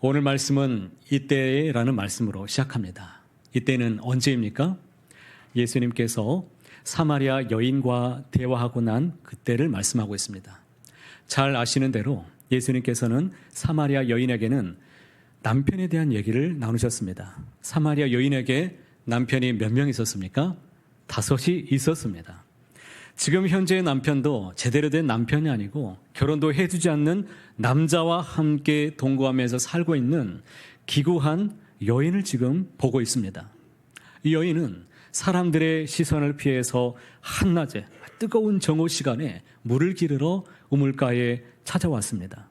오늘 말씀은 이때라는 말씀으로 시작합니다. 이때는 언제입니까? 예수님께서 사마리아 여인과 대화하고 난 그때를 말씀하고 있습니다. 잘 아시는 대로 예수님께서는 사마리아 여인에게는 남편에 대한 얘기를 나누셨습니다. 사마리아 여인에게 남편이 몇 명 있었습니까? 5이 있었습니다. 지금 현재의 남편도 제대로 된 남편이 아니고 결혼도 해주지 않는 남자와 함께 동거하면서 살고 있는 기구한 여인을 지금 보고 있습니다. 이 여인은 사람들의 시선을 피해서 한낮에 뜨거운 정오 시간에 물을 기르러 우물가에 찾아왔습니다.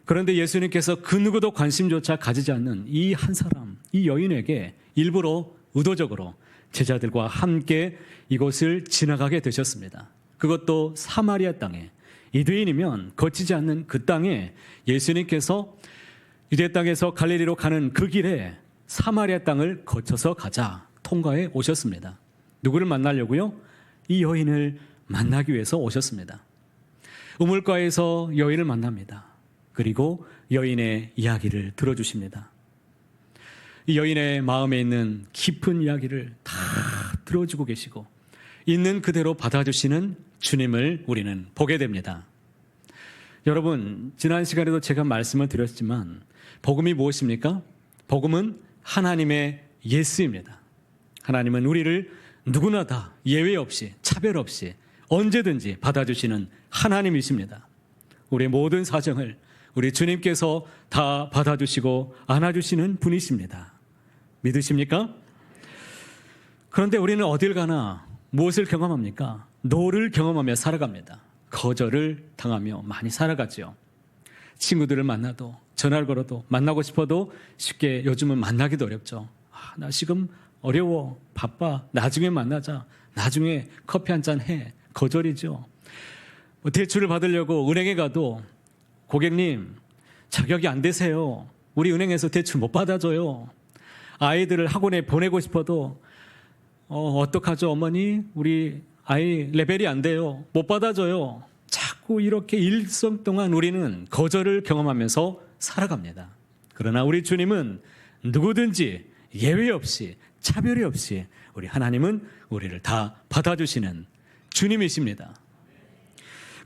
그런데 예수님께서 그 누구도 관심조차 가지지 않는 이 한 사람, 이 여인에게 일부러 의도적으로 제자들과 함께 이곳을 지나가게 되셨습니다. 그것도 사마리아 땅에, 유대인이면 거치지 않는 그 땅에 예수님께서 유대 땅에서 갈릴리로 가는 그 길에 사마리아 땅을 거쳐서 가자 통과해 오셨습니다. 누구를 만나려고요? 이 여인을 만나기 위해서 오셨습니다. 우물가에서 여인을 만납니다. 그리고 여인의 이야기를 들어주십니다. 이 여인의 마음에 있는 깊은 이야기를 다 들어주고 계시고 있는 그대로 받아주시는 주님을 우리는 보게 됩니다. 여러분, 지난 시간에도 제가 말씀을 드렸지만 복음이 무엇입니까? 복음은 하나님의 예스입니다. 하나님은 우리를 누구나 다 예외 없이 차별 없이 언제든지 받아주시는 하나님이십니다. 우리의 모든 사정을 우리 주님께서 다 받아주시고 안아주시는 분이십니다. 믿으십니까? 그런데 우리는 어딜 가나 무엇을 경험합니까? 노를 경험하며 살아갑니다. 거절을 당하며 많이 살아가죠. 친구들을 만나도 전화를 걸어도 만나고 싶어도 쉽게 요즘은 만나기도 어렵죠. 나 지금 어려워, 바빠, 나중에 만나자, 나중에 커피 한잔 해. 거절이죠. 대출을 받으려고 은행에 가도 고객님 자격이 안 되세요. 우리 은행에서 대출 못 받아줘요. 아이들을 학원에 보내고 싶어도 어떡하죠 어머니? 우리 아이 레벨이 안 돼요. 못 받아줘요. 자꾸 이렇게 일생 동안 우리는 거절을 경험하면서 살아갑니다. 그러나 우리 주님은 누구든지 예외 없이 차별이 없이 우리 하나님은 우리를 다 받아주시는 주님이십니다.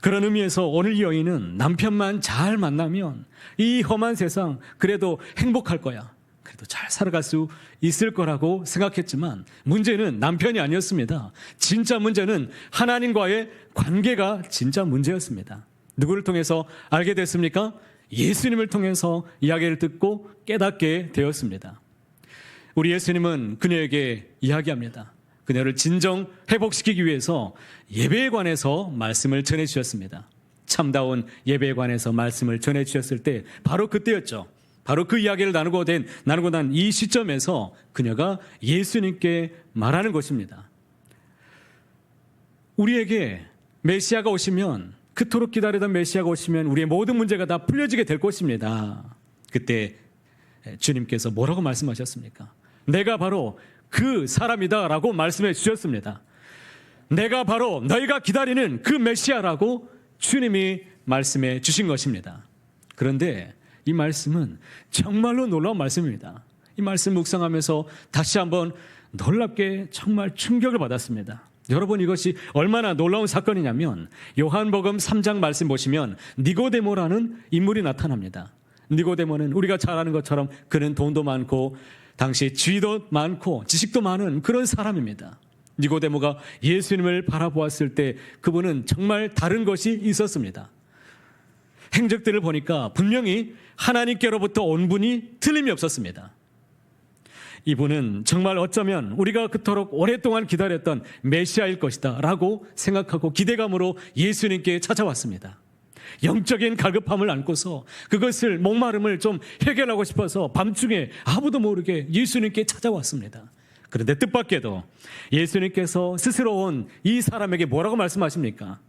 그런 의미에서 오늘 이 여인은 남편만 잘 만나면 이 험한 세상 그래도 행복할 거야. 그래도 잘 살아갈 수 있을 거라고 생각했지만 문제는 남편이 아니었습니다. 진짜 문제는 하나님과의 관계가 진짜 문제였습니다. 누구를 통해서 알게 됐습니까? 예수님을 통해서 이야기를 듣고 깨닫게 되었습니다. 우리 예수님은 그녀에게 이야기합니다. 그녀를 진정 회복시키기 위해서 예배에 관해서 말씀을 전해주셨습니다. 참다운 예배에 관해서 말씀을 전해주셨을 때 바로 그때였죠. 바로 그 이야기를 나누고 난 이 시점에서 그녀가 예수님께 말하는 것입니다. 우리에게 메시아가 오시면, 그토록 기다리던 메시아가 오시면 우리의 모든 문제가 다 풀려지게 될 것입니다. 그때 주님께서 뭐라고 말씀하셨습니까? 내가 바로 그 사람이다 라고 말씀해 주셨습니다. 내가 바로 너희가 기다리는 그 메시아라고 주님이 말씀해 주신 것입니다. 그런데 이 말씀은 정말로 놀라운 말씀입니다. 이 말씀 묵상하면서 다시 한번 놀랍게 정말 충격을 받았습니다. 여러분, 이것이 얼마나 놀라운 사건이냐면 요한복음 3장 말씀 보시면 니고데모라는 인물이 나타납니다. 니고데모는 우리가 잘 아는 것처럼 그는 돈도 많고 당시 지위도 많고 지식도 많은 그런 사람입니다. 니고데모가 예수님을 바라보았을 때 그분은 정말 다른 것이 있었습니다. 행적들을 보니까 분명히 하나님께로부터 온 분이 틀림이 없었습니다. 이분은 정말 어쩌면 우리가 그토록 오랫동안 기다렸던 메시아일 것이다 라고 생각하고 기대감으로 예수님께 찾아왔습니다. 영적인 갈급함을 안고서 그것을 목마름을 좀 해결하고 싶어서 밤중에 아무도 모르게 예수님께 찾아왔습니다. 그런데 뜻밖에도 예수님께서 스스로 온 이 사람에게 뭐라고 말씀하십니까?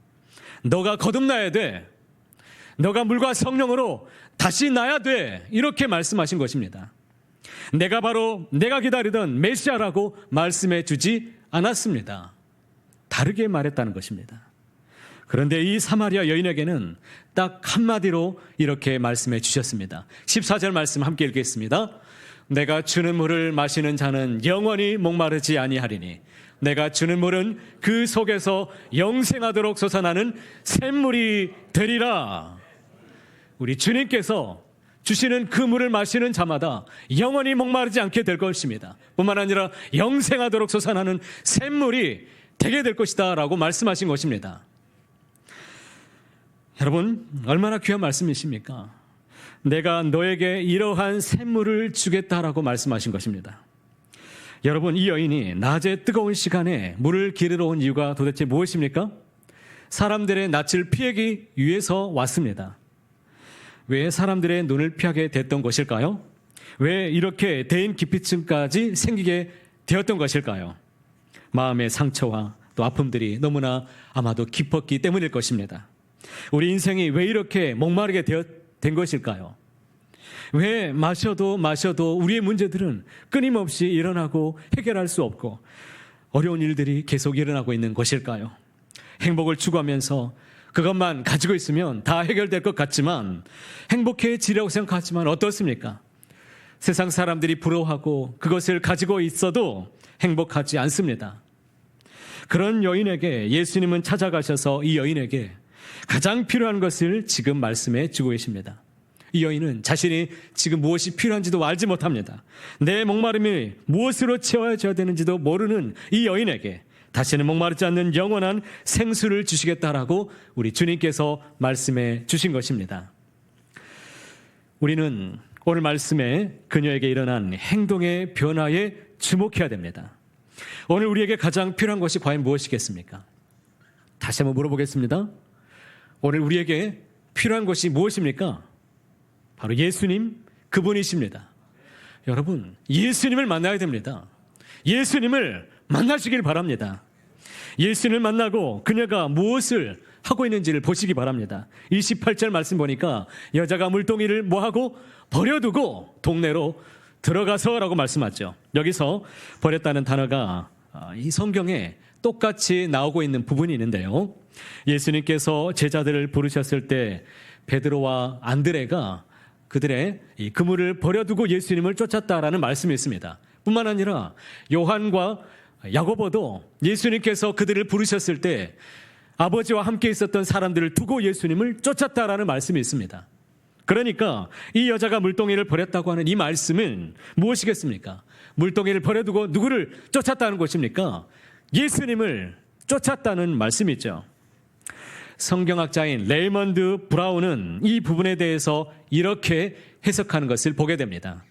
너가 거듭나야 돼. 너가 물과 성령으로 다시 나야 돼. 이렇게 말씀하신 것입니다. 내가 바로 내가 기다리던 메시아라고 말씀해 주지 않았습니다. 다르게 말했다는 것입니다. 그런데 이 사마리아 여인에게는 딱 한마디로 이렇게 말씀해 주셨습니다. 14절 말씀 함께 읽겠습니다. 내가 주는 물을 마시는 자는 영원히 목마르지 아니하리니 내가 주는 물은 그 속에서 영생하도록 솟아나는 샘물이 되리라. 우리 주님께서 주시는 그 물을 마시는 자마다 영원히 목마르지 않게 될 것입니다. 뿐만 아니라 영생하도록 솟아나는 샘물이 되게 될 것이다 라고 말씀하신 것입니다. 여러분, 얼마나 귀한 말씀이십니까? 내가 너에게 이러한 샘물을 주겠다라고 말씀하신 것입니다. 여러분, 이 여인이 낮에 뜨거운 시간에 물을 기르러 온 이유가 도대체 무엇입니까? 사람들의 낯을 피하기 위해서 왔습니다. 왜 사람들의 눈을 피하게 됐던 것일까요? 왜 이렇게 대인 기피증까지 생기게 되었던 것일까요? 마음의 상처와 또 아픔들이 너무나 아마도 깊었기 때문일 것입니다. 우리 인생이 왜 이렇게 목마르게 된 것일까요? 왜 마셔도 우리의 문제들은 끊임없이 일어나고 해결할 수 없고 어려운 일들이 계속 일어나고 있는 것일까요? 행복을 추구하면서 그것만 가지고 있으면 다 해결될 것 같지만 행복해지려고 생각하지만 어떻습니까? 세상 사람들이 부러워하고 그것을 가지고 있어도 행복하지 않습니다. 그런 여인에게 예수님은 찾아가셔서 이 여인에게 가장 필요한 것을 지금 말씀해 주고 계십니다. 이 여인은 자신이 지금 무엇이 필요한지도 알지 못합니다. 내 목마름이 무엇으로 채워져야 되는지도 모르는 이 여인에게 다시는 목마르지 않는 영원한 생수를 주시겠다라고 우리 주님께서 말씀해 주신 것입니다. 우리는 오늘 말씀에 그녀에게 일어난 행동의 변화에 주목해야 됩니다. 오늘 우리에게 가장 필요한 것이 과연 무엇이겠습니까? 다시 한번 물어보겠습니다. 오늘 우리에게 필요한 것이 무엇입니까? 바로 예수님, 그분이십니다. 여러분, 예수님을 만나야 됩니다. 예수님을 만나시길 바랍니다. 예수님을 만나고 그녀가 무엇을 하고 있는지를 보시기 바랍니다. 28절 말씀 보니까 여자가 물동이를 뭐하고 버려두고 동네로 들어가서라고 말씀하죠. 여기서 버렸다는 단어가 이 성경에 똑같이 나오고 있는 부분이 있는데요. 예수님께서 제자들을 부르셨을 때 베드로와 안드레가 그들의 이 그물을 버려두고 예수님을 쫓았다라는 말씀이 있습니다. 뿐만 아니라 요한과 야고보도 예수님께서 그들을 부르셨을 때 아버지와 함께 있었던 사람들을 두고 예수님을 쫓았다라는 말씀이 있습니다. 그러니까 이 여자가 물동이를 버렸다고 하는 이 말씀은 무엇이겠습니까? 물동이를 버려두고 누구를 쫓았다는 것입니까? 예수님을 쫓았다는 말씀이죠. 성경학자인 레이먼드 브라운은 이 부분에 대해서 이렇게 해석하는 것을 보게 됩니다.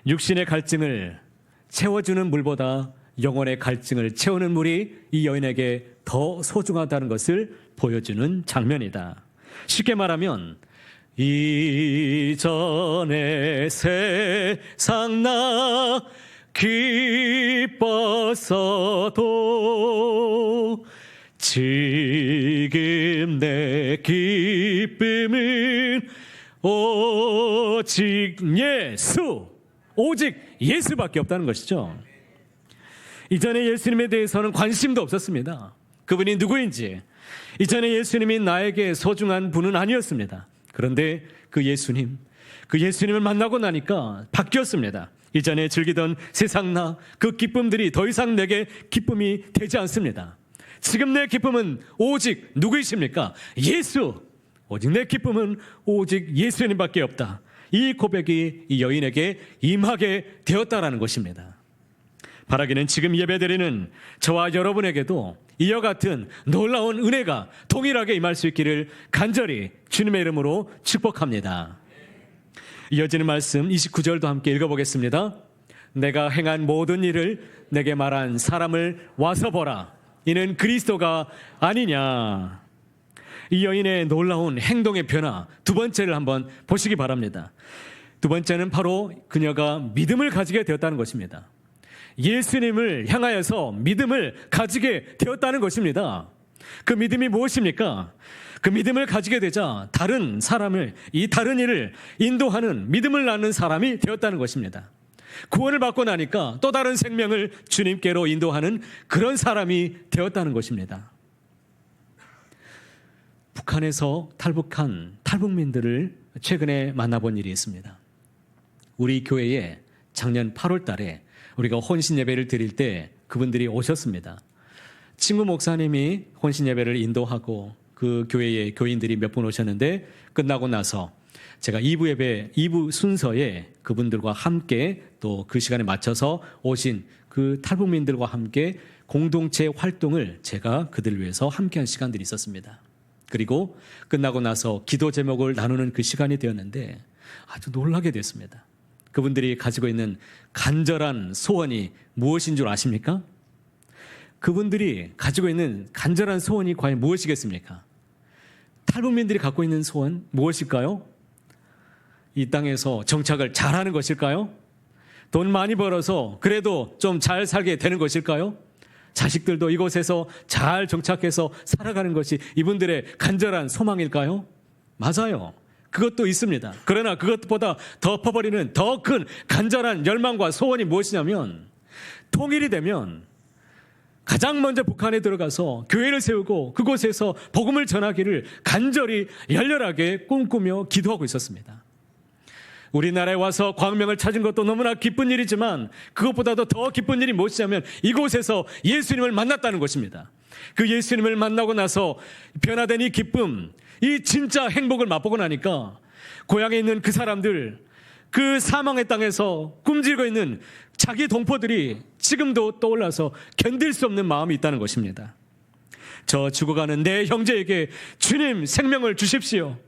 육신의 갈증을 채워주는 물보다 영혼의 갈증을 채우는 물이 이 여인에게 더 소중하다는 것을 보여주는 장면이다. 쉽게 말하면 이전에 세상 나 기뻤어도 지금 내 기쁨은 오직 예수, 오직 예수밖에 없다는 것이죠. 이전에 예수님에 대해서는 관심도 없었습니다. 그분이 누구인지, 이전에 예수님이 나에게 소중한 분은 아니었습니다. 그런데 그 예수님을 만나고 나니까 바뀌었습니다. 이전에 즐기던 세상나 그 기쁨들이 더 이상 내게 기쁨이 되지 않습니다. 지금 내 기쁨은 오직 누구이십니까? 예수. 오직 내 기쁨은 오직 예수님밖에 없다. 이 고백이 이 여인에게 임하게 되었다라는 것입니다. 바라기는 지금 예배드리는 저와 여러분에게도 이와 같은 놀라운 은혜가 동일하게 임할 수 있기를 간절히 주님의 이름으로 축복합니다. 이어지는 말씀 29절도 함께 읽어보겠습니다. 내가 행한 모든 일을 내게 말한 사람을 와서 보라. 이는 그리스도가 아니냐. 이 여인의 놀라운 행동의 변화 두 번째를 한번 보시기 바랍니다. 두 번째는 바로 그녀가 믿음을 가지게 되었다는 것입니다. 예수님을 향하여서 믿음을 가지게 되었다는 것입니다. 그 믿음이 무엇입니까? 그 믿음을 가지게 되자 다른 사람을, 이 다른 일을 인도하는 믿음을 낳는 사람이 되었다는 것입니다. 구원을 받고 나니까 또 다른 생명을 주님께로 인도하는 그런 사람이 되었다는 것입니다. 북한에서 탈북한 탈북민들을 최근에 만나본 일이 있습니다. 우리 교회에 작년 8월 달에 우리가 혼신 예배를 드릴 때 그분들이 오셨습니다. 친구 목사님이 혼신 예배를 인도하고 그 교회의 교인들이 몇 분 오셨는데 끝나고 나서 제가 2부 예배, 2부 순서에 그분들과 함께 또 그 시간에 맞춰서 오신 그 탈북민들과 함께 공동체 활동을 제가 그들을 위해서 함께한 시간들이 있었습니다. 그리고 끝나고 나서 기도 제목을 나누는 그 시간이 되었는데 아주 놀라게 됐습니다. 그분들이 가지고 있는 간절한 소원이 무엇인 줄 아십니까? 그분들이 가지고 있는 간절한 소원이 과연 무엇이겠습니까? 탈북민들이 갖고 있는 소원 무엇일까요? 이 땅에서 정착을 잘하는 것일까요? 돈 많이 벌어서 그래도 좀 잘 살게 되는 것일까요? 자식들도 이곳에서 잘 정착해서 살아가는 것이 이분들의 간절한 소망일까요? 맞아요. 그것도 있습니다. 그러나 그것보다 덮어버리는 더 큰 간절한 열망과 소원이 무엇이냐면 통일이 되면 가장 먼저 북한에 들어가서 교회를 세우고 그곳에서 복음을 전하기를 간절히 열렬하게 꿈꾸며 기도하고 있었습니다. 우리나라에 와서 광명을 찾은 것도 너무나 기쁜 일이지만 그것보다도 더 기쁜 일이 무엇이냐면 이곳에서 예수님을 만났다는 것입니다. 그 예수님을 만나고 나서 변화된 이 기쁨, 이 진짜 행복을 맛보고 나니까 고향에 있는 그 사람들, 그 사망의 땅에서 꿈질고 있는 자기 동포들이 지금도 떠올라서 견딜 수 없는 마음이 있다는 것입니다. 저 죽어가는 내 형제에게 주님 생명을 주십시오.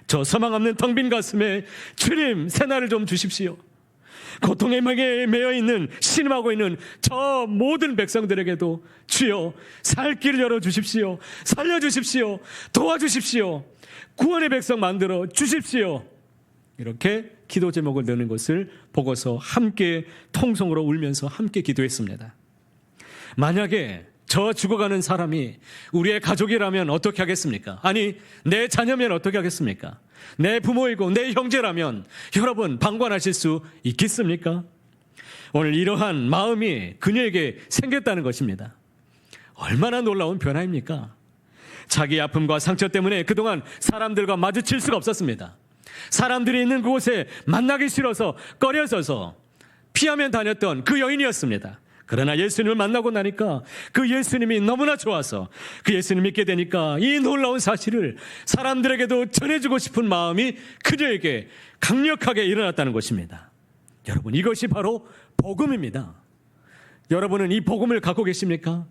저 소망 없는 텅 빈 가슴에 주님 새날을 좀 주십시오. 고통의 맥에 매여 있는 신음하고 있는 저 모든 백성들에게도 주여 살 길을 열어주십시오. 살려주십시오. 도와주십시오. 구원의 백성 만들어 주십시오. 이렇게 기도 제목을 넣는 것을 보고서 함께 통성으로 울면서 함께 기도했습니다. 만약에 저 죽어가는 사람이 우리의 가족이라면 어떻게 하겠습니까? 아니 내 자녀면 어떻게 하겠습니까? 내 부모이고 내 형제라면 여러분 방관하실 수 있겠습니까? 오늘 이러한 마음이 그녀에게 생겼다는 것입니다. 얼마나 놀라운 변화입니까? 자기 아픔과 상처 때문에 그동안 사람들과 마주칠 수가 없었습니다. 사람들이 있는 그곳에 만나기 싫어서 꺼려져서 피하며 다녔던 그 여인이었습니다. 그러나 예수님을 만나고 나니까 그 예수님이 너무나 좋아서 그 예수님 믿게 되니까 이 놀라운 사실을 사람들에게도 전해주고 싶은 마음이 그녀에게 강력하게 일어났다는 것입니다. 여러분 이것이 바로 복음입니다. 여러분은 이 복음을 갖고 계십니까?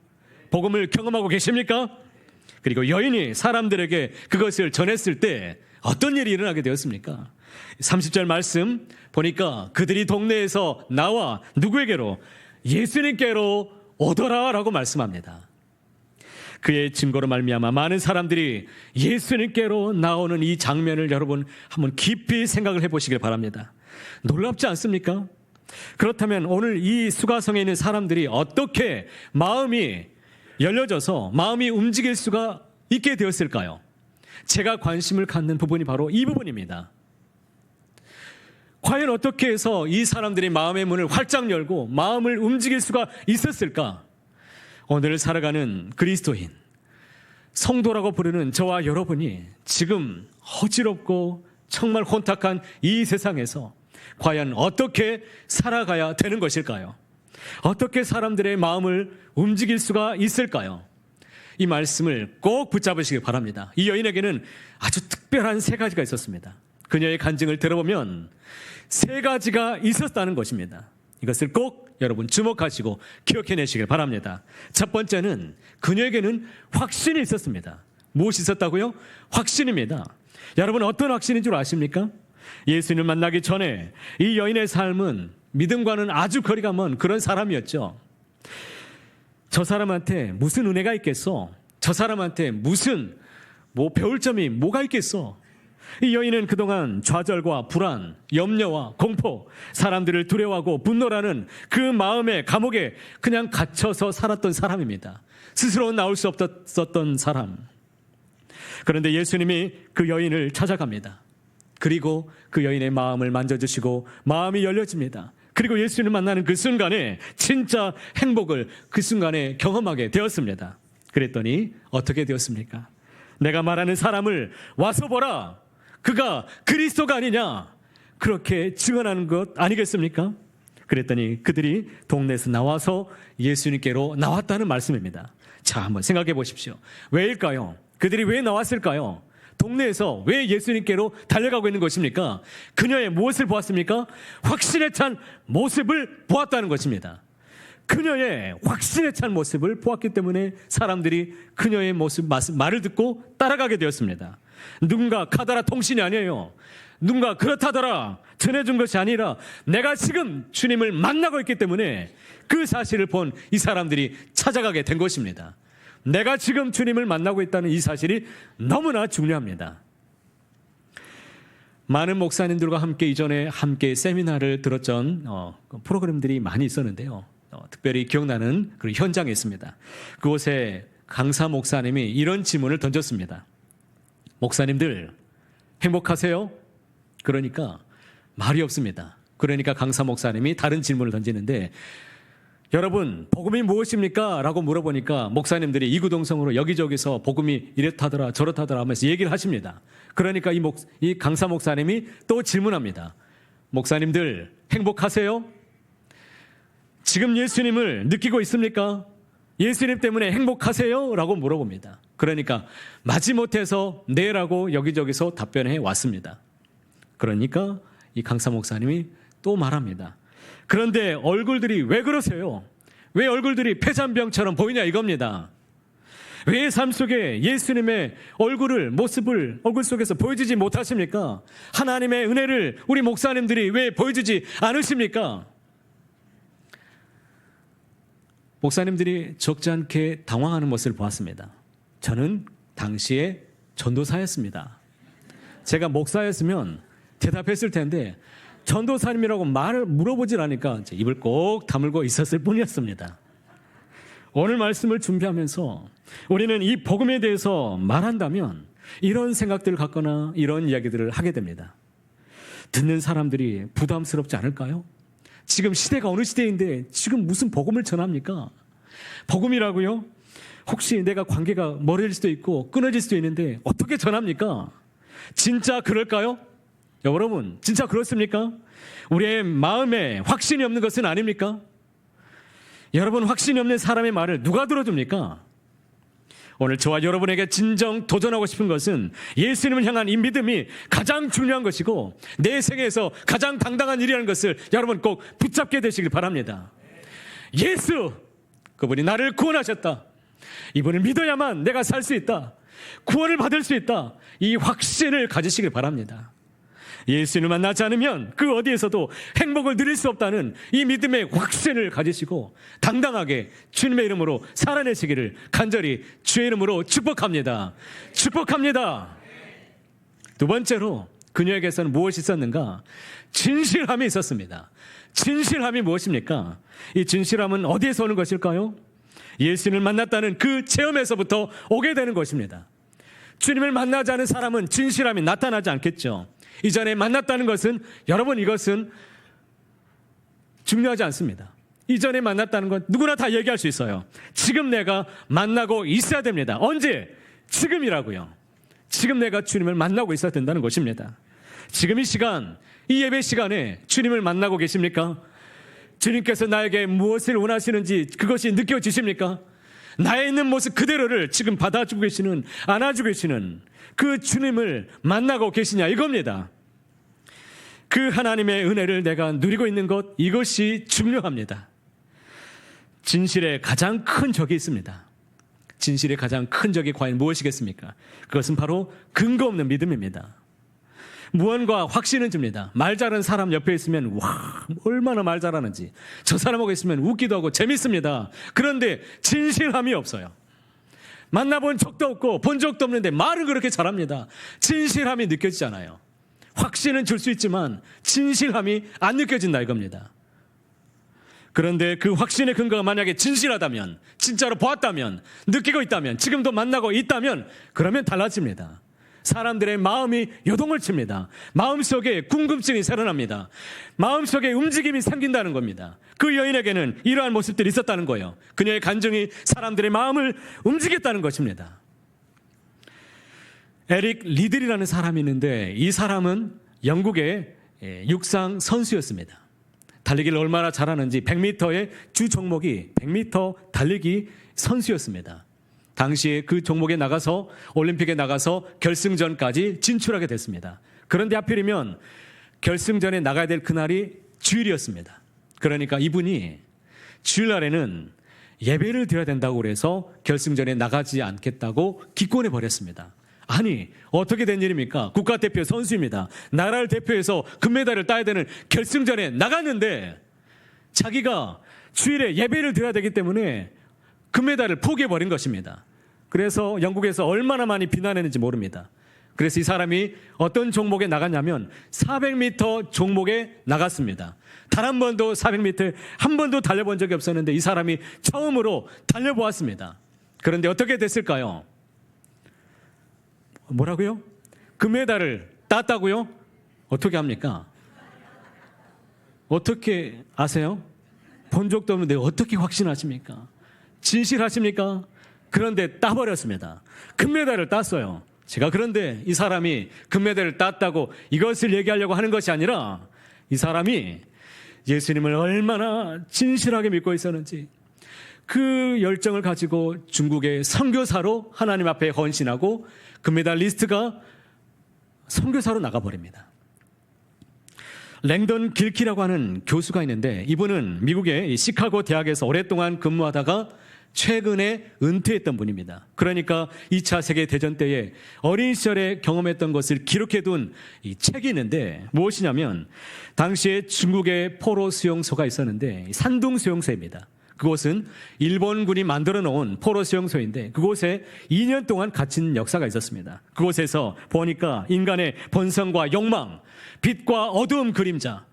복음을 경험하고 계십니까? 그리고 여인이 사람들에게 그것을 전했을 때 어떤 일이 일어나게 되었습니까? 30절 말씀 보니까 그들이 동네에서 나와 누구에게로? 예수님께로 오더라 라고 말씀합니다. 그의 증거로 말미암아 많은 사람들이 예수님께로 나오는 이 장면을 여러분 한번 깊이 생각을 해보시길 바랍니다. 놀랍지 않습니까? 그렇다면 오늘 이 수가성에 있는 사람들이 어떻게 마음이 열려져서 마음이 움직일 수가 있게 되었을까요? 제가 관심을 갖는 부분이 바로 이 부분입니다. 과연 어떻게 해서 이 사람들이 마음의 문을 활짝 열고 마음을 움직일 수가 있었을까? 오늘 살아가는 그리스도인, 성도라고 부르는 저와 여러분이 지금 어지럽고 정말 혼탁한 이 세상에서 과연 어떻게 살아가야 되는 것일까요? 어떻게 사람들의 마음을 움직일 수가 있을까요? 이 말씀을 꼭 붙잡으시기 바랍니다. 이 여인에게는 아주 특별한 세 가지가 있었습니다. 그녀의 간증을 들어보면 세 가지가 있었다는 것입니다. 이것을 꼭 여러분 주목하시고 기억해내시길 바랍니다. 첫 번째는 그녀에게는 확신이 있었습니다. 무엇이 있었다고요? 확신입니다. 여러분 어떤 확신인 줄 아십니까? 예수님을 만나기 전에 이 여인의 삶은 믿음과는 아주 거리가 먼 그런 사람이었죠. 저 사람한테 무슨 은혜가 있겠어? 저 사람한테 무슨 배울 점이 뭐가 있겠어? 이 여인은 그동안 좌절과 불안, 염려와 공포, 사람들을 두려워하고 분노라는 그 마음의 감옥에 그냥 갇혀서 살았던 사람입니다. 스스로 나올 수 없었던 사람. 그런데 예수님이 그 여인을 찾아갑니다. 그리고 그 여인의 마음을 만져주시고 마음이 열려집니다. 그리고 예수님을 만나는 그 순간에 진짜 행복을 그 순간에 경험하게 되었습니다. 그랬더니 어떻게 되었습니까? 내가 말하는 사람을 와서 보라. 그가 그리스도가 아니냐. 그렇게 증언하는 것 아니겠습니까? 그랬더니 그들이 동네에서 나와서 예수님께로 나왔다는 말씀입니다. 자, 한번 생각해 보십시오. 왜일까요? 그들이 왜 나왔을까요? 동네에서 왜 예수님께로 달려가고 있는 것입니까? 그녀의 무엇을 보았습니까? 확신에 찬 모습을 보았다는 것입니다. 그녀의 확신에 찬 모습을 보았기 때문에 사람들이 그녀의 모습, 말을 듣고 따라가게 되었습니다. 누군가 가더라 통신이 아니에요. 누군가 그렇다더라 전해준 것이 아니라 내가 지금 주님을 만나고 있기 때문에 그 사실을 본 이 사람들이 찾아가게 된 것입니다. 내가 지금 주님을 만나고 있다는 이 사실이 너무나 중요합니다. 많은 목사님들과 함께 이전에 함께 세미나를 들었던 프로그램들이 많이 있었는데요. 특별히 기억나는 그런 현장이 있습니다. 그곳에 강사 목사님이 이런 질문을 던졌습니다. 목사님들 행복하세요? 그러니까 말이 없습니다. 그러니까 강사 목사님이 다른 질문을 던지는데 여러분 복음이 무엇입니까? 라고 물어보니까 목사님들이 이구동성으로 여기저기서 복음이 이렇다더라 저렇다더라 하면서 얘기를 하십니다. 그러니까 이 강사 목사님이 또 질문합니다. 목사님들 행복하세요? 지금 예수님을 느끼고 있습니까? 예수님 때문에 행복하세요? 라고 물어봅니다. 그러니까 마지못해서 네라고 여기저기서 답변해 왔습니다. 그러니까 이 강사 목사님이 또 말합니다. 그런데 얼굴들이 왜 그러세요? 왜 얼굴들이 폐잔병처럼 보이냐 이겁니다. 왜 삶 속에 예수님의 모습을 얼굴 속에서 보여주지 못하십니까? 하나님의 은혜를 우리 목사님들이 왜 보여주지 않으십니까? 목사님들이 적지 않게 당황하는 모습을 보았습니다. 저는 당시에 전도사였습니다. 제가 목사였으면 대답했을 텐데 전도사님이라고 말을 물어보질 않으니까 입을 꼭 다물고 있었을 뿐이었습니다. 오늘 말씀을 준비하면서 우리는 이 복음에 대해서 말한다면 이런 생각들을 갖거나 이런 이야기들을 하게 됩니다. 듣는 사람들이 부담스럽지 않을까요? 지금 시대가 어느 시대인데 지금 무슨 복음을 전합니까? 복음이라고요? 혹시 내가 관계가 멀어질 수도 있고 끊어질 수도 있는데 어떻게 전합니까? 진짜 그럴까요? 여러분 진짜 그렇습니까? 우리의 마음에 확신이 없는 것은 아닙니까? 여러분 확신이 없는 사람의 말을 누가 들어줍니까? 오늘 저와 여러분에게 진정 도전하고 싶은 것은 예수님을 향한 이 믿음이 가장 중요한 것이고 내 생에서 가장 당당한 일이라는 것을 여러분 꼭 붙잡게 되시길 바랍니다. 예수! 그분이 나를 구원하셨다. 이분을 믿어야만 내가 살 수 있다. 구원을 받을 수 있다. 이 확신을 가지시길 바랍니다. 예수님을 만나지 않으면 그 어디에서도 행복을 누릴 수 없다는 이 믿음의 확신을 가지시고 당당하게 주님의 이름으로 살아내시기를 간절히 주의 이름으로 축복합니다. 축복합니다. 두 번째로 그녀에게서는 무엇이 있었는가? 진실함이 있었습니다. 진실함이 무엇입니까? 이 진실함은 어디에서 오는 것일까요? 예수님을 만났다는 그 체험에서부터 오게 되는 것입니다. 주님을 만나지 않은 사람은 진실함이 나타나지 않겠죠. 이전에 만났다는 것은 여러분 이것은 중요하지 않습니다. 이전에 만났다는 건 누구나 다 얘기할 수 있어요. 지금 내가 만나고 있어야 됩니다. 언제? 지금이라고요. 지금 내가 주님을 만나고 있어야 된다는 것입니다. 지금 이 시간, 이 예배 시간에 주님을 만나고 계십니까? 주님께서 나에게 무엇을 원하시는지 그것이 느껴지십니까? 나에 있는 모습 그대로를 지금 받아주고 계시는, 안아주고 계시는 그 주님을 만나고 계시냐 이겁니다. 그 하나님의 은혜를 내가 누리고 있는 것, 이것이 중요합니다. 진실의 가장 큰 적이 있습니다. 진실의 가장 큰 적이 과연 무엇이겠습니까? 그것은 바로 근거 없는 믿음입니다. 무언가 확신은 줍니다. 말 잘하는 사람 옆에 있으면 와 얼마나 말 잘하는지, 저 사람하고 있으면 웃기도 하고 재밌습니다. 그런데 진실함이 없어요. 만나본 적도 없고 본 적도 없는데 말을 그렇게 잘합니다. 진실함이 느껴지잖아요. 확신은 줄 수 있지만 진실함이 안 느껴진다 이겁니다. 그런데 그 확신의 근거가 만약에 진실하다면, 진짜로 보았다면, 느끼고 있다면, 지금도 만나고 있다면 그러면 달라집니다. 사람들의 마음이 요동을 칩니다. 마음속에 궁금증이 살아납니다. 마음속에 움직임이 생긴다는 겁니다. 그 여인에게는 이러한 모습들이 있었다는 거예요. 그녀의 간증이 사람들의 마음을 움직였다는 것입니다. 에릭 리들이라는 사람이 있는데 이 사람은 영국의 육상 선수였습니다. 달리기를 얼마나 잘하는지 100m의 주 종목이 100m 달리기 선수였습니다. 당시에 그 종목에 나가서 올림픽에 나가서 결승전까지 진출하게 됐습니다. 그런데 하필이면 결승전에 나가야 될 그날이 주일이었습니다. 그러니까 이분이 주일날에는 예배를 드려야 된다고 그래서 결승전에 나가지 않겠다고 기권해 버렸습니다. 아니, 어떻게 된 일입니까? 국가대표 선수입니다. 나라를 대표해서 금메달을 따야 되는 결승전에 나갔는데 자기가 주일에 예배를 드려야 되기 때문에 금메달을 포기해버린 것입니다. 그래서 영국에서 얼마나 많이 비난했는지 모릅니다. 그래서 이 사람이 어떤 종목에 나갔냐면 400m 종목에 나갔습니다. 단 한 번도 400m 한 번도 달려본 적이 없었는데 이 사람이 처음으로 달려보았습니다. 그런데 어떻게 됐을까요? 뭐라고요? 금메달을 땄다고요? 어떻게 합니까? 어떻게 아세요? 본 적도 없는데 어떻게 확신하십니까? 진실하십니까? 그런데 따버렸습니다. 금메달을 땄어요. 제가 그런데 이 사람이 금메달을 땄다고 이것을 얘기하려고 하는 것이 아니라 이 사람이 예수님을 얼마나 진실하게 믿고 있었는지 그 열정을 가지고 중국의 선교사로 하나님 앞에 헌신하고 금메달리스트가 선교사로 나가버립니다. 랭던 길키라고 하는 교수가 있는데 이분은 미국의 시카고 대학에서 오랫동안 근무하다가 최근에 은퇴했던 분입니다. 그러니까 2차 세계대전 때에 어린 시절에 경험했던 것을 기록해둔 이 책이 있는데 무엇이냐면 당시에 중국의 포로 수용소가 있었는데 산둥 수용소입니다. 그곳은 일본군이 만들어 놓은 포로 수용소인데 그곳에 2년 동안 갇힌 역사가 있었습니다. 그곳에서 보니까 인간의 본성과 욕망, 빛과 어두움 그림자,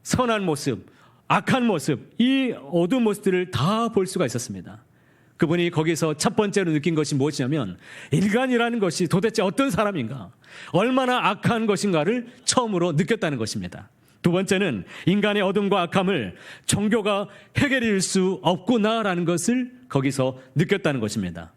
선한 모습, 악한 모습, 이 어두운 모습들을 다 볼 수가 있었습니다. 그분이 거기서 첫 번째로 느낀 것이 무엇이냐면 인간이라는 것이 도대체 어떤 사람인가, 얼마나 악한 것인가를 처음으로 느꼈다는 것입니다. 두 번째는 인간의 어둠과 악함을 종교가 해결할 수 없구나라는 것을 거기서 느꼈다는 것입니다.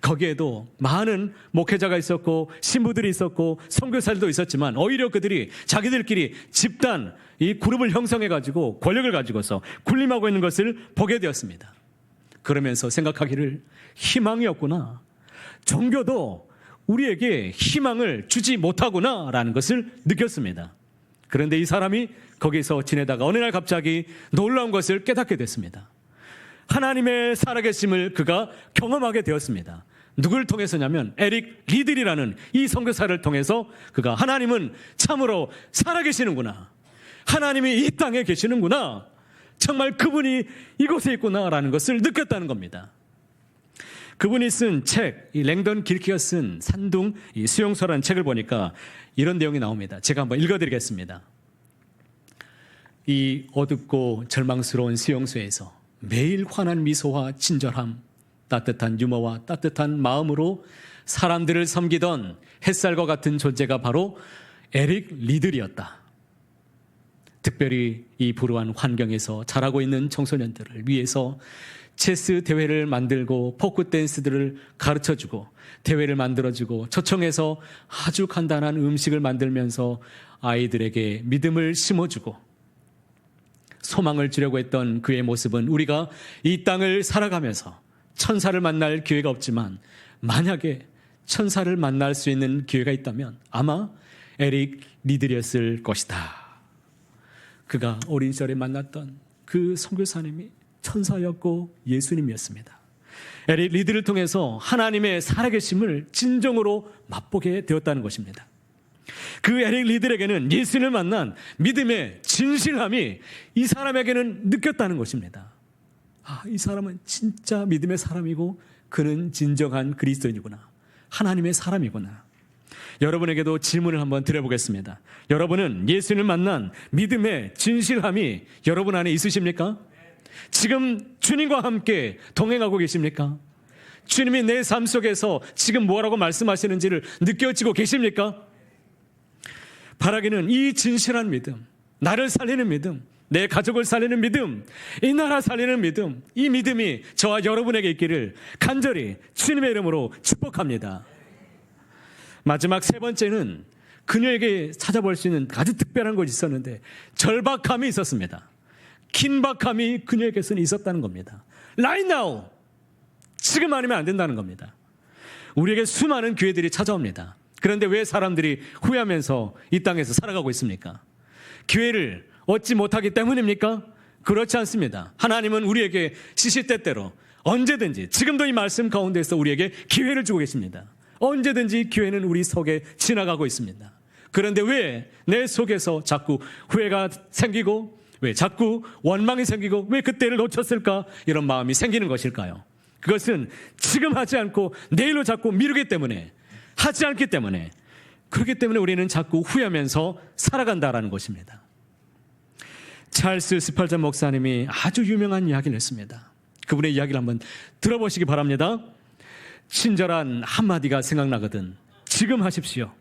거기에도 많은 목회자가 있었고 신부들이 있었고 선교사들도 있었지만 오히려 그들이 자기들끼리 집단, 이 그룹을 형성해가지고 권력을 가지고서 군림하고 있는 것을 보게 되었습니다. 그러면서 생각하기를 희망이 없구나. 종교도 우리에게 희망을 주지 못하구나라는 것을 느꼈습니다. 그런데 이 사람이 거기서 지내다가 어느 날 갑자기 놀라운 것을 깨닫게 됐습니다. 하나님의 살아계심을 그가 경험하게 되었습니다. 누굴 통해서냐면 에릭 리들이라는 이 선교사를 통해서 그가 하나님은 참으로 살아계시는구나, 하나님이 이 땅에 계시는구나, 정말 그분이 이곳에 있구나라는 것을 느꼈다는 겁니다. 그분이 쓴 책, 이 랭던 길키가 쓴 산둥 이 수용소라는 책을 보니까 이런 내용이 나옵니다. 제가 한번 읽어드리겠습니다. 이 어둡고 절망스러운 수용소에서 매일 환한 미소와 친절함, 따뜻한 유머와 따뜻한 마음으로 사람들을 섬기던 햇살과 같은 존재가 바로 에릭 리들이었다. 특별히 이 불우한 환경에서 자라고 있는 청소년들을 위해서 체스 대회를 만들고 포크 댄스들을 가르쳐주고 대회를 만들어주고 초청해서 아주 간단한 음식을 만들면서 아이들에게 믿음을 심어주고 소망을 주려고 했던 그의 모습은 우리가 이 땅을 살아가면서 천사를 만날 기회가 없지만 만약에 천사를 만날 수 있는 기회가 있다면 아마 에릭 리들이었을 것이다. 그가 어린 시절에 만났던 그 선교사님이 천사였고 예수님이었습니다. 에릭 리들을 통해서 하나님의 살아계심을 진정으로 맛보게 되었다는 것입니다. 그 에릭 리들에게는 예수님을 만난 믿음의 진실함이 이 사람에게는 느꼈다는 것입니다. 아, 이 사람은 진짜 믿음의 사람이고 그는 진정한 그리스도인이구나, 하나님의 사람이구나. 여러분에게도 질문을 한번 드려보겠습니다. 여러분은 예수님을 만난 믿음의 진실함이 여러분 안에 있으십니까? 지금 주님과 함께 동행하고 계십니까? 주님이 내 삶 속에서 지금 뭐라고 말씀하시는지를 느껴지고 계십니까? 바라기는 이 진실한 믿음, 나를 살리는 믿음, 내 가족을 살리는 믿음, 이 나라 살리는 믿음, 이 믿음이 저와 여러분에게 있기를 간절히 주님의 이름으로 축복합니다. 마지막 세 번째는 그녀에게 찾아볼 수 있는 아주 특별한 것이 있었는데 절박함이 있었습니다. 긴박함이 그녀에게서는 있었다는 겁니다. Right now! 지금 아니면 안 된다는 겁니다. 우리에게 수많은 기회들이 찾아옵니다. 그런데 왜 사람들이 후회하면서 이 땅에서 살아가고 있습니까? 기회를 얻지 못하기 때문입니까? 그렇지 않습니다. 하나님은 우리에게 시시때때로 언제든지 지금도 이 말씀 가운데서 우리에게 기회를 주고 계십니다. 언제든지 기회는 우리 속에 지나가고 있습니다. 그런데 왜 내 속에서 자꾸 후회가 생기고 왜 자꾸 원망이 생기고 왜 그때를 놓쳤을까 이런 마음이 생기는 것일까요? 그것은 지금 하지 않고 내일로 자꾸 미루기 때문에 하지 않기 때문에 그렇기 때문에 우리는 자꾸 후회하면서 살아간다라는 것입니다. 찰스 스펄전 목사님이 아주 유명한 이야기를 했습니다. 그분의 이야기를 한번 들어보시기 바랍니다. 친절한 한마디가 생각나거든 지금 하십시오.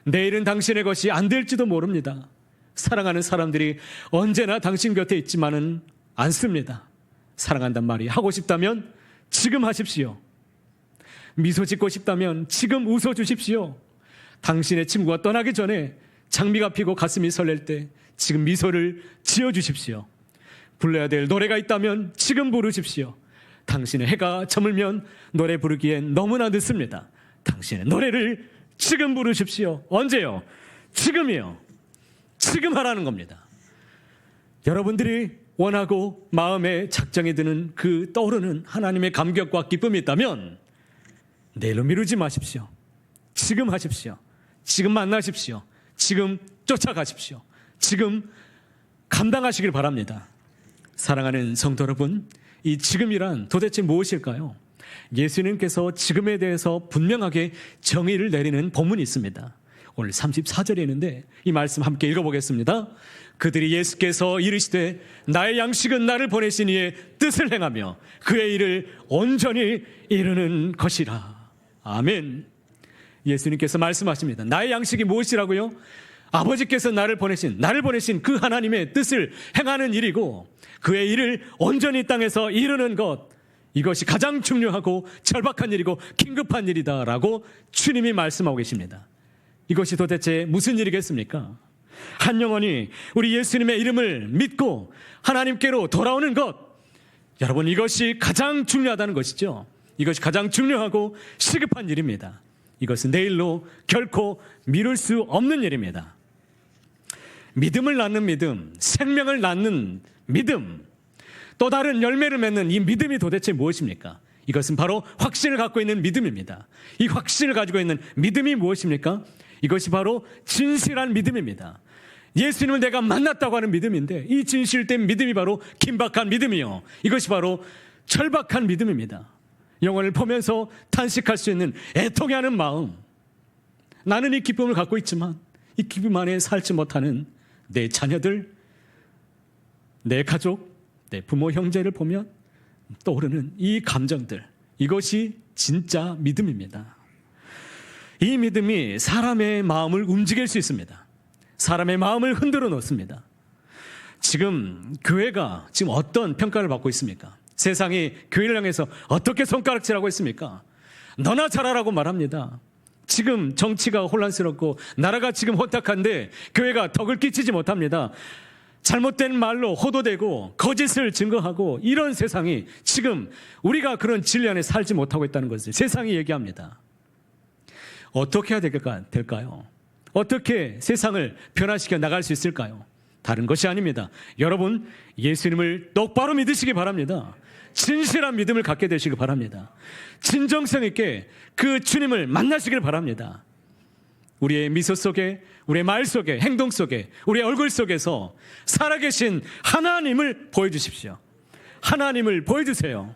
내일은 당신의 것이 안 될지도 모릅니다. 사랑하는 사람들이 언제나 당신 곁에 있지만은 않습니다. 사랑한단 말이 하고 싶다면 지금 하십시오. 미소 짓고 싶다면 지금 웃어주십시오. 당신의 친구가 떠나기 전에 장미가 피고 가슴이 설렐 때 지금 미소를 지어주십시오. 불러야 될 노래가 있다면 지금 부르십시오. 당신의 해가 저물면 노래 부르기엔 너무나 늦습니다. 당신의 노래를 지금 부르십시오. 언제요? 지금이요. 지금 하라는 겁니다. 여러분들이 원하고 마음에 작정이 드는 그 떠오르는 하나님의 감격과 기쁨이 있다면 내일로 미루지 마십시오. 지금 하십시오. 지금 만나십시오. 지금 쫓아가십시오. 지금 감당하시길 바랍니다. 사랑하는 성도 여러분, 이 지금이란 도대체 무엇일까요? 예수님께서 지금에 대해서 분명하게 정의를 내리는 본문이 있습니다. 오늘 34절에 있는데 이 말씀 함께 읽어보겠습니다. 그들이 예수께서 이르시되 나의 양식은 나를 보내신 이의 뜻을 행하며 그의 일을 온전히 이루는 것이라. 아멘. 예수님께서 말씀하십니다. 나의 양식이 무엇이라고요? 아버지께서 나를 보내신 그 하나님의 뜻을 행하는 일이고 그의 일을 온전히 땅에서 이루는 것, 이것이 가장 중요하고 절박한 일이고 긴급한 일이다라고 주님이 말씀하고 계십니다. 이것이 도대체 무슨 일이겠습니까? 한 영혼이 우리 예수님의 이름을 믿고 하나님께로 돌아오는 것, 여러분 이것이 가장 중요하다는 것이죠. 이것이 가장 중요하고 시급한 일입니다. 이것은 내일로 결코 미룰 수 없는 일입니다. 믿음을 낳는 믿음, 생명을 낳는 믿음, 또 다른 열매를 맺는 이 믿음이 도대체 무엇입니까? 이것은 바로 확신을 갖고 있는 믿음입니다. 이 확신을 가지고 있는 믿음이 무엇입니까? 이것이 바로 진실한 믿음입니다. 예수님을 내가 만났다고 하는 믿음인데 이 진실된 믿음이 바로 긴박한 믿음이요, 이것이 바로 절박한 믿음입니다. 영혼을 보면서 탄식할 수 있는 애통해하는 마음. 나는 이 기쁨을 갖고 있지만 이 기쁨 안에 살지 못하는 내 자녀들, 내 가족, 내 부모 형제를 보면 떠오르는 이 감정들, 이것이 진짜 믿음입니다. 이 믿음이 사람의 마음을 움직일 수 있습니다. 사람의 마음을 흔들어 놓습니다. 지금 교회가 지금 어떤 평가를 받고 있습니까? 세상이 교회를 향해서 어떻게 손가락질하고 있습니까? 너나 잘하라고 말합니다. 지금 정치가 혼란스럽고 나라가 지금 혼탁한데 교회가 덕을 끼치지 못합니다. 잘못된 말로 호도되고 거짓을 증거하고 이런 세상이 지금 우리가 그런 진리 안에 살지 못하고 있다는 것을 세상이 얘기합니다. 어떻게 해야 될까요? 어떻게 세상을 변화시켜 나갈 수 있을까요? 다른 것이 아닙니다. 여러분, 예수님을 똑바로 믿으시기 바랍니다. 진실한 믿음을 갖게 되시기 바랍니다. 진정성 있게 그 주님을 만나시길 바랍니다. 우리의 미소 속에, 우리의 말 속에, 행동 속에, 우리의 얼굴 속에서 살아계신 하나님을 보여주십시오. 하나님을 보여주세요.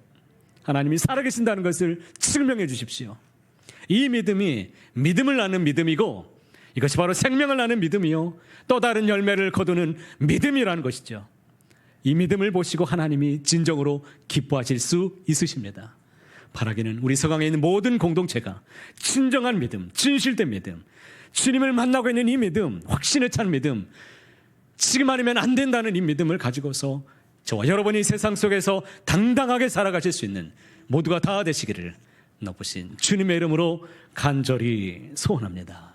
하나님이 살아계신다는 것을 증명해 주십시오. 이 믿음이 믿음을 낳는 믿음이고 이것이 바로 생명을 낳는 믿음이요, 또 다른 열매를 거두는 믿음이라는 것이죠. 이 믿음을 보시고 하나님이 진정으로 기뻐하실 수 있으십니다. 바라기는 우리 서강에 있는 모든 공동체가 진정한 믿음, 진실된 믿음, 주님을 만나고 있는 이 믿음, 확신에 찬 믿음, 지금 아니면 안 된다는 이 믿음을 가지고서 저와 여러분이 세상 속에서 당당하게 살아가실 수 있는 모두가 다 되시기를 넣으신 주님의 이름으로 간절히 소원합니다.